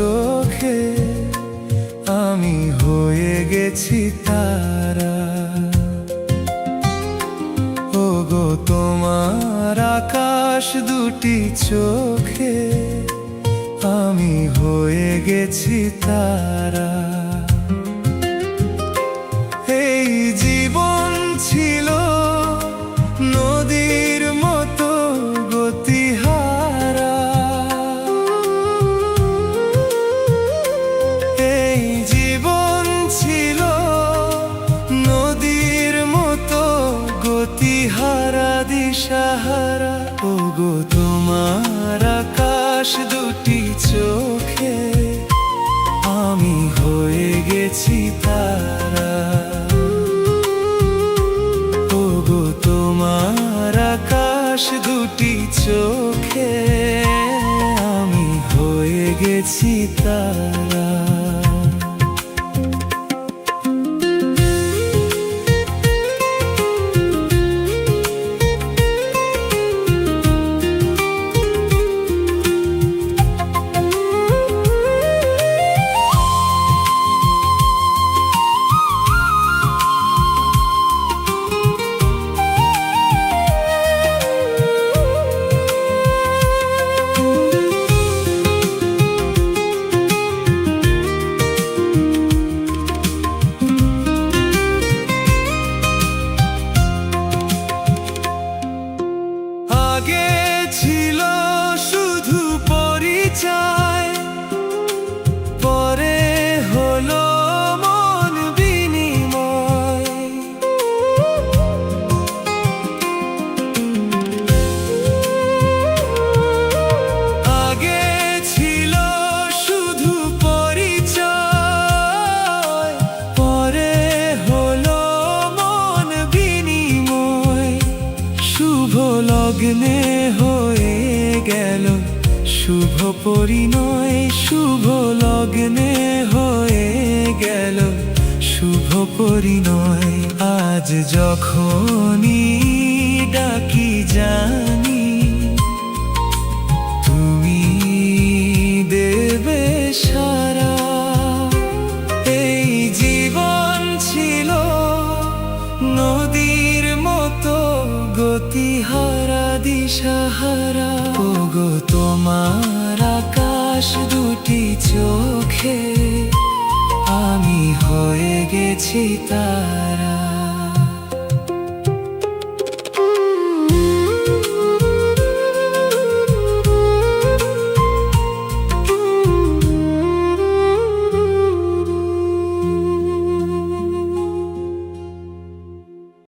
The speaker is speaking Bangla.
চোখে আমি হয়ে গেছি তারা। ওগো তোমার আকাশ দুটি চোখে আমি হয়ে গেছি তারা। এই জীবন ছিল নদীর মতো গতিহারা, এই জীবন ছিল নদীর মতো গতিহারা দিশাহারা। ওগো তোমার আকাশ দুটি চোখে আমি হয়ে গেছি তারা। ওগো তোমার আকাশ দুটি চোখে আমি হয়ে গেছি তারা। আগে ছিল শুধু পরিচয়, পরে হলো মন বিনিময়। আগে ছিল শুধু পরিচয়, পরে হলো মন বিনিময়। শুভ লগ্নে হয়ে গেল শুভ পরিণয়, শুভ লগ্নে হয়ে গেল শুভ পরিণয়। আজ যখনই ডাকি জানি তুমি দেবে সারা। এই জীবন ছিল নদীর মতো গতিহারা দিশাহারা। ওগো তোমার আকাশ দুটি চোখে আমি হয়ে গেছি তারা।